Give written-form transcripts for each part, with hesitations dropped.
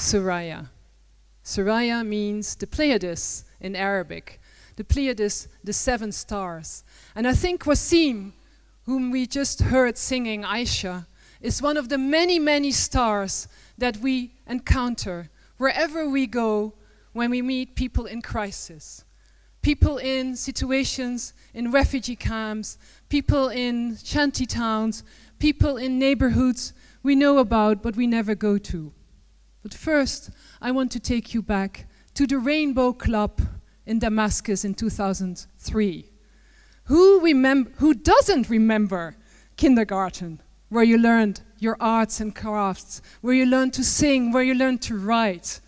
Soraya. Soraya means the Pleiades in Arabic. The Pleiades, the 7 stars. And I think Wasim, whom we just heard singing Aisha, is one of the many, many stars that we encounter wherever we go when we meet people in crisis. People in situations, in refugee camps, people in shanty towns, people in neighborhoods we know about but we never go to. But first, I want to take you back to the Rainbow Club in Damascus in 2003. Who doesn't remember kindergarten, where you learned your arts and crafts, where you learned to sing, where you learned to write?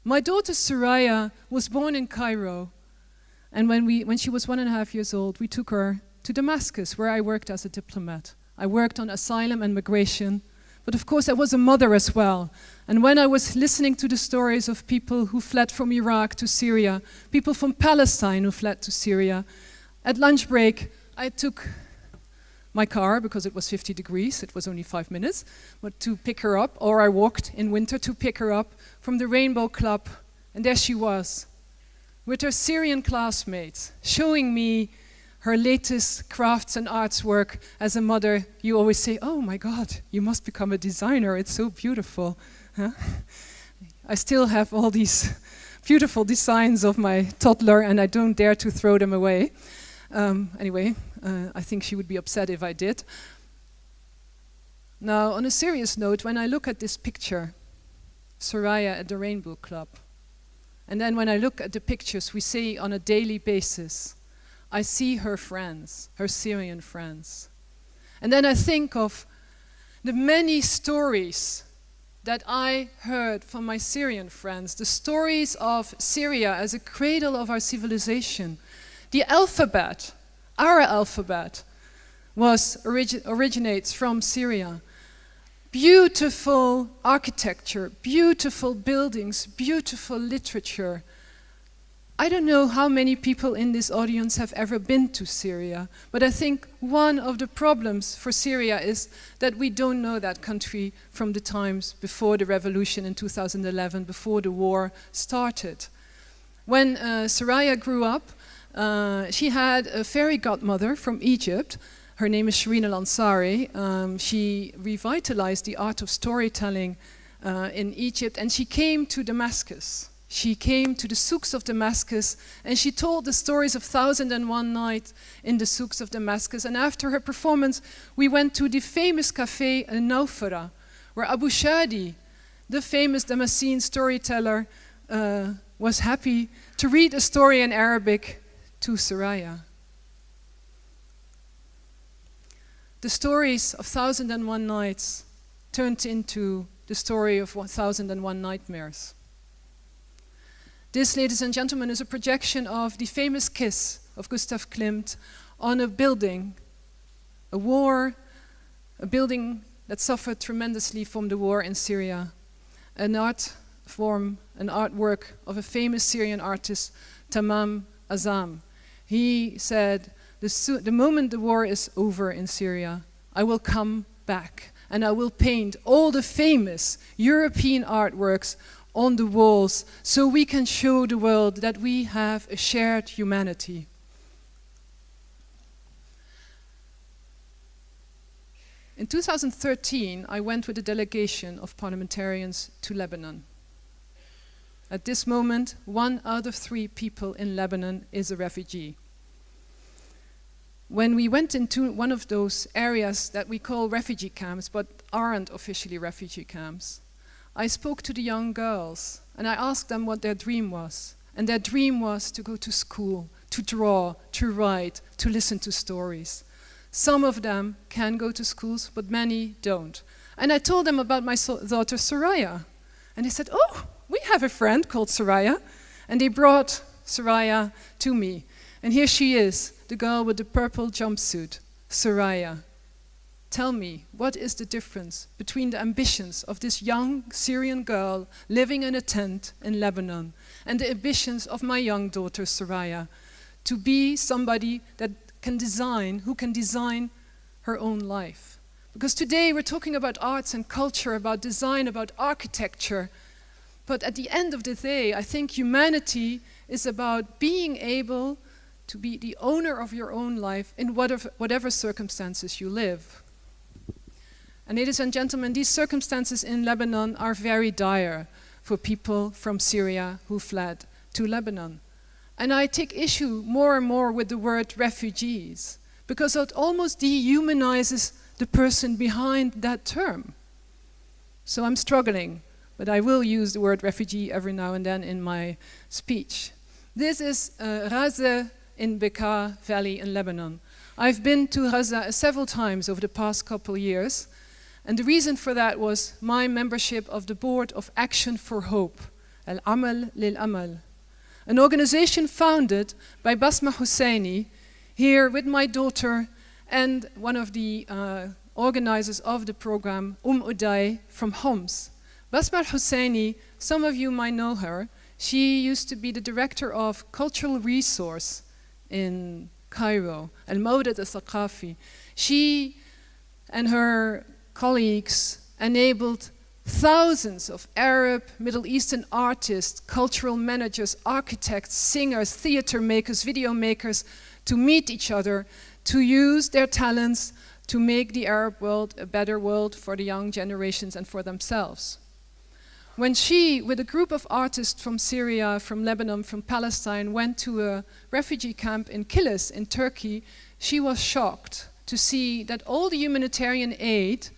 My daughter Soraya was born in Cairo, and when she was 1.5 years old, we took her to Damascus, where I worked as a diplomat. I worked on asylum and migration, but of course I was a mother as well. And when I was listening to the stories of people who fled from Iraq to Syria, people from Palestine who fled to Syria, at lunch break I took my car, because it was 50 degrees, it was only 5 minutes, but to pick her up, or I walked in winter to pick her up from the Rainbow Club, and there she was, with her Syrian classmates, showing me her latest crafts and arts work. As a mother, you always say, oh my God, you must become a designer, it's so beautiful. Huh? I still have all these beautiful designs of my toddler, and I don't dare to throw them away. Anyway, I think she would be upset if I did. Now, on a serious note, when I look at this picture, Soraya at the Rainbow Club, and then when I look at the pictures we see on a daily basis, I see her friends, her Syrian friends. And then I think of the many stories that I heard from my Syrian friends, the stories of Syria as a cradle of our civilization. The alphabet, our alphabet, originates from Syria. Beautiful architecture, beautiful buildings, beautiful literature. I don't know how many people in this audience have ever been to Syria, but I think one of the problems for Syria is that we don't know that country from the times before the revolution in 2011, before the war started. When Soraya grew up, she had a fairy godmother from Egypt. Her name is Syrian Soraya. She revitalized the art of storytelling in Egypt, and she came to Damascus. She came to the souks of Damascus, and she told the stories of 1001 Nights in the souks of Damascus. And after her performance, we went to the famous cafe in Naufara, where Abu Shadi, the famous Damascene storyteller, was happy to read a story in Arabic to Soraya. The stories of 1001 Nights turned into the story of 1001 Nightmares. This, ladies and gentlemen, is a projection of the famous kiss of Gustav Klimt on a building, a building that suffered tremendously from the war in Syria. An art form, an artwork of a famous Syrian artist, Tamam Azam. He said, the moment the war is over in Syria, I will come back and I will paint all the famous European artworks on the walls so we can show the world that we have a shared humanity. In 2013, I went with a delegation of parliamentarians to Lebanon. At this moment, 1 out of 3 people in Lebanon is a refugee. When we went into one of those areas that we call refugee camps, but aren't officially refugee camps, I spoke to the young girls and I asked them what their dream was. And their dream was to go to school, to draw, to write, to listen to stories. Some of them can go to schools, but many don't. And I told them about my daughter Soraya. And they said, oh, we have a friend called Soraya. And they brought Soraya to me. And here she is, the girl with the purple jumpsuit, Soraya. Tell me, what is the difference between the ambitions of this young Syrian girl living in a tent in Lebanon and the ambitions of my young daughter Soraya to be somebody that can design, who can design her own life? Because today we're talking about arts and culture, about design, about architecture, But at the end of the day, I think humanity is about being able to be the owner of your own life in whatever circumstances you live. And ladies and gentlemen, these circumstances in Lebanon are very dire for people from Syria who fled to Lebanon. And I take issue more and more with the word refugees, because it almost dehumanizes the person behind that term. So I'm struggling, but I will use the word refugee every now and then in my speech. This is Raza in Bekaa Valley in Lebanon. I've been to Raza several times over the past couple of years, and the reason for that was my membership of the board of Action for Hope, Al-Amal Lil-Amal, an organization founded by Basma Husseini, here with my daughter and one of the organizers of the program, Uday from Homs. Basma Husseini, some of you might know her. She used to be the director of cultural resource in Cairo, Al-Mawdad al-Thaqafi. She and her colleagues enabled thousands of Arab, Middle Eastern artists, cultural managers, architects, singers, theater makers, video makers to meet each other, to use their talents to make the Arab world a better world for the young generations and for themselves. When she, with a group of artists from Syria, from Lebanon, from Palestine, went to a refugee camp in Kilis in Turkey, she was shocked to see that all the humanitarian aid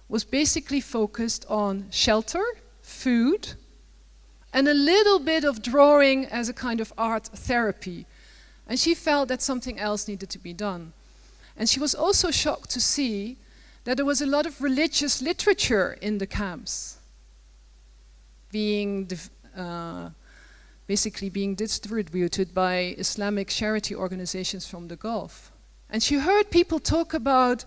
was basically focused on shelter, food, and a little bit of drawing as a kind of art therapy. And she felt that something else needed to be done. And she was also shocked to see that there was a lot of religious literature in the camps, basically being distributed by Islamic charity organizations from the Gulf. And she heard people talk about,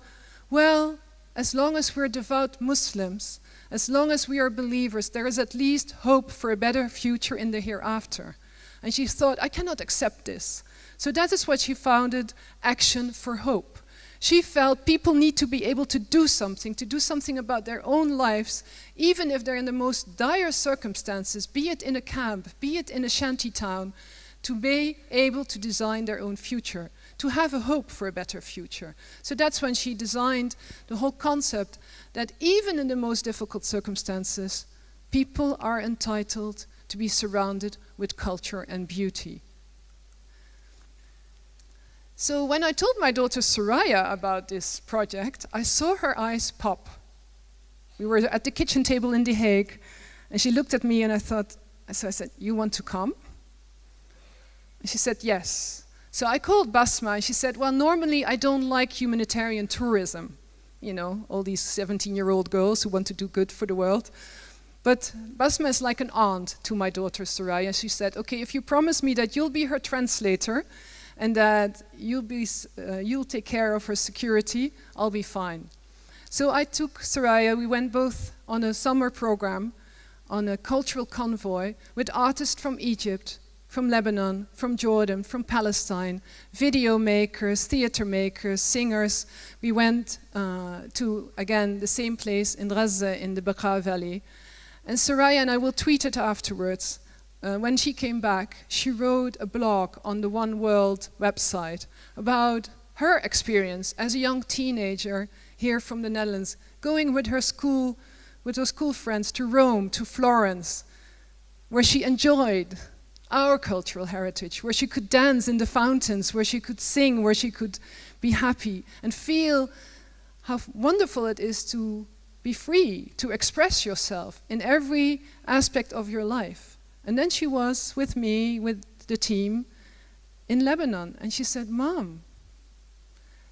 well, as long as we're devout Muslims, as long as we are believers, there is at least hope for a better future in the hereafter. And she thought, I cannot accept this. So that is what she founded Action for Hope. She felt people need to be able to do something about their own lives, even if they're in the most dire circumstances, be it in a camp, be it in a shanty town, to be able to design their own future, to have a hope for a better future. So that's when she designed the whole concept that even in the most difficult circumstances, people are entitled to be surrounded with culture and beauty. So when I told my daughter Soraya about this project, I saw her eyes pop. We were at the kitchen table in The Hague, and she looked at me and so I said, you want to come? And she said, yes. So I called Basma and she said, well, normally I don't like humanitarian tourism. You know, all these 17-year-old girls who want to do good for the world. But Basma is like an aunt to my daughter Soraya. She said, okay, if you promise me that you'll be her translator, and that you'll take care of her security, I'll be fine. So I took Soraya, we went both on a summer program, on a cultural convoy with artists from Egypt, from Lebanon, from Jordan, from Palestine, video makers, theater makers, singers. We went to, again, the same place in Raza in the Bekaa Valley. And Soraya, and I will tweet it afterwards, when she came back, she wrote a blog on the One World website about her experience as a young teenager here from the Netherlands, going with her school friends to Rome, to Florence, where she enjoyed our cultural heritage, where she could dance in the fountains, where she could sing, where she could be happy and feel how wonderful it is to be free, to express yourself in every aspect of your life. And then she was with me, with the team in Lebanon, and she said, Mom,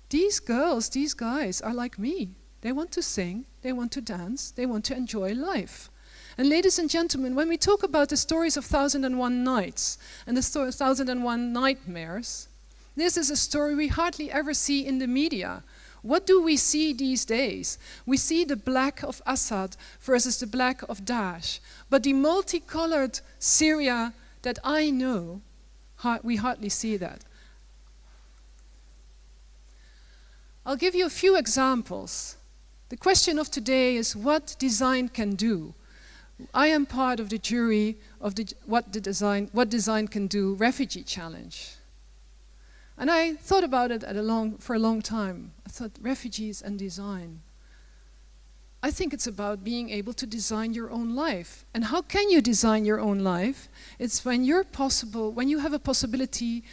these girls, these guys are like me. They want to sing, they want to dance, they want to enjoy life. And ladies and gentlemen, when we talk about the stories of 1001 Nights and the 1001 Nightmares, this is a story we hardly ever see in the media. What do we see these days? We see the black of Assad versus the black of Daesh. But the multicolored Syria that I know, we hardly see that. I'll give you a few examples. The question of today is what design can do. I am part of the jury of what design can do refugee challenge. And I thought about it for a long time. I thought, refugees and design. I think it's about being able to design your own life. And how can you design your own life? It's when you have a possibility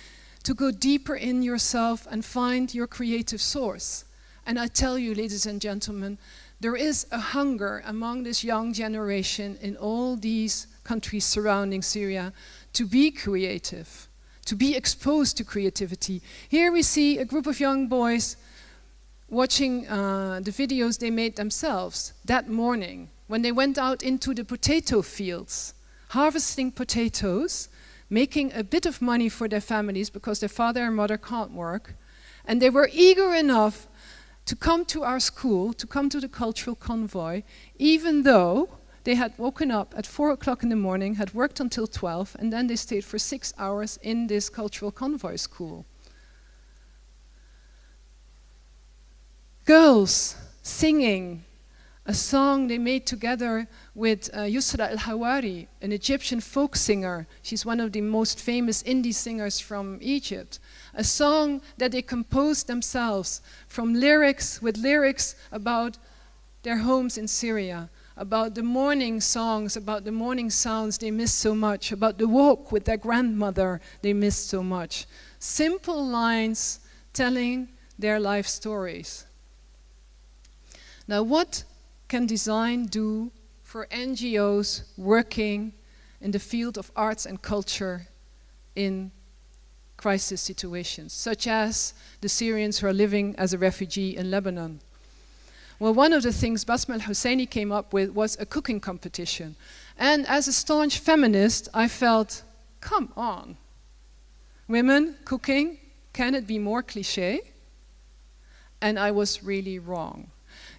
to go deeper in yourself and find your creative source. And I tell you, ladies and gentlemen, there is a hunger among this young generation in all these countries surrounding Syria to be creative, to be exposed to creativity. Here we see a group of young boys watching the videos they made themselves that morning when they went out into the potato fields, harvesting potatoes, making a bit of money for their families because their father and mother can't work. And they were eager enough to come to our school, to come to the cultural convoy, even though they had woken up at 4 o'clock in the morning, had worked until 12, and then they stayed for 6 hours in this cultural convoy school. Girls singing a song they made together with Yusra al-Hawari, an Egyptian folk singer. She's one of the most famous indie singers from Egypt. A song that they composed themselves with lyrics about their homes in Syria, about the morning songs, about the morning sounds they missed so much, about the walk with their grandmother they missed so much. Simple lines telling their life stories. Now, what can design do for NGOs working in the field of arts and culture in crisis situations, such as the Syrians who are living as a refugee in Lebanon? Well, one of the things Basma al-Husseini came up with was a cooking competition. And as a staunch feminist, I felt, come on, women cooking, can it be more cliché? And I was really wrong.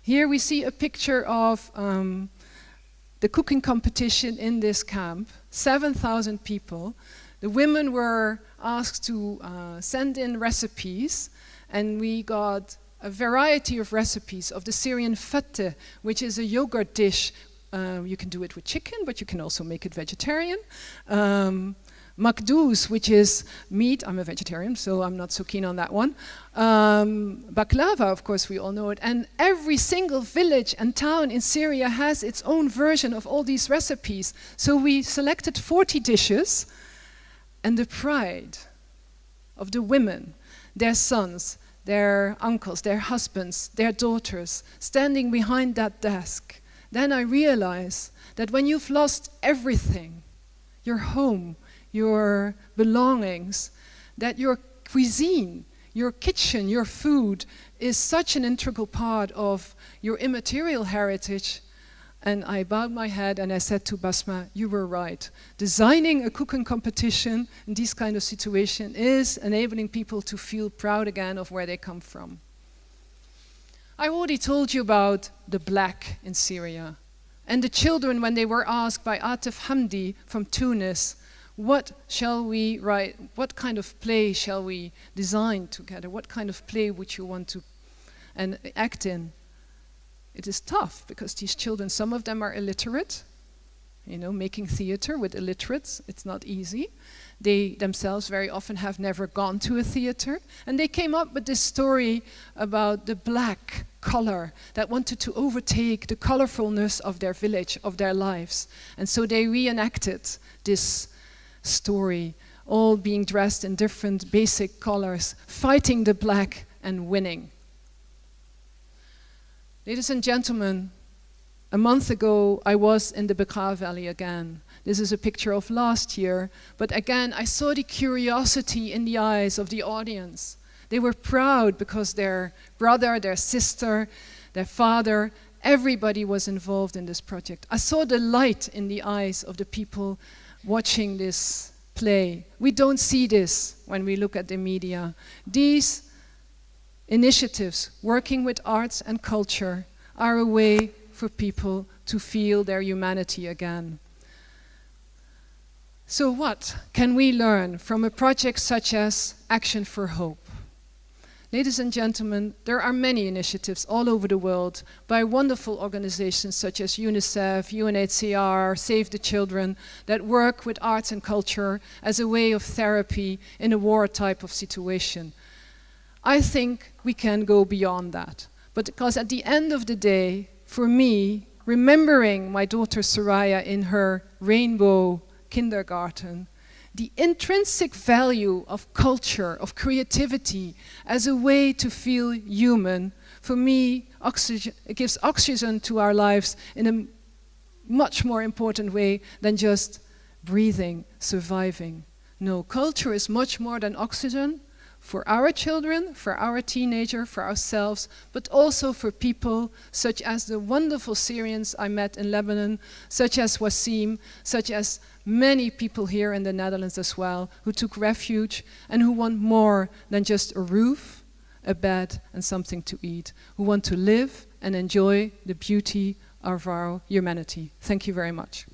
Here we see a picture of the cooking competition in this camp, 7,000 people. The women were asked to send in recipes, and we got a variety of recipes of the Syrian fatteh, which is a yogurt dish. You can do it with chicken, but you can also make it vegetarian. Makdous, which is meat. I'm a vegetarian, so I'm not so keen on that one. Baklava, of course, we all know it. And every single village and town in Syria has its own version of all these recipes. So we selected 40 dishes, and the pride of the women, their sons, their uncles, their husbands, their daughters, standing behind that desk. Then I realized that when you've lost everything, your home, your belongings, that your cuisine, your kitchen, your food is such an integral part of your immaterial heritage. And I bowed my head and I said to Basma, you were right. Designing a cooking competition in this kind of situation is enabling people to feel proud again of where they come from. I already told you about the black in Syria. And the children, when they were asked by Atif Hamdi from Tunis, what shall we write, what kind of play shall we design together? What kind of play would you want to act in? It is tough because these children, some of them are illiterate. You know, making theater with illiterates, it's not easy. They themselves very often have never gone to a theater. And they came up with this story about the black color that wanted to overtake the colorfulness of their village, of their lives. And so they reenacted this story, all being dressed in different basic colors, fighting the black and winning. Ladies and gentlemen, a month ago I was in the Bekaa Valley again. This is a picture of last year, but again I saw the curiosity in the eyes of the audience. They were proud because their brother, their sister, their father, everybody was involved in this project. I saw the light in the eyes of the people watching this play. We don't see this when we look at the media. These initiatives working with arts and culture are a way for people to feel their humanity again. So what can we learn from a project such as Action for Hope? Ladies and gentlemen, there are many initiatives all over the world by wonderful organizations such as UNICEF, UNHCR, Save the Children, that work with arts and culture as a way of therapy in a war type of situation. I think we can go beyond that. But because at the end of the day, for me, remembering my daughter Soraya in her rainbow kindergarten, the intrinsic value of culture, of creativity, as a way to feel human, for me, it gives oxygen to our lives in a much more important way than just breathing, surviving. No, culture is much more than oxygen for our children, for our teenager, for ourselves, but also for people such as the wonderful Syrians I met in Lebanon, such as Wasim, such as many people here in the Netherlands as well, who took refuge and who want more than just a roof, a bed, and something to eat, who want to live and enjoy the beauty of our humanity. Thank you very much.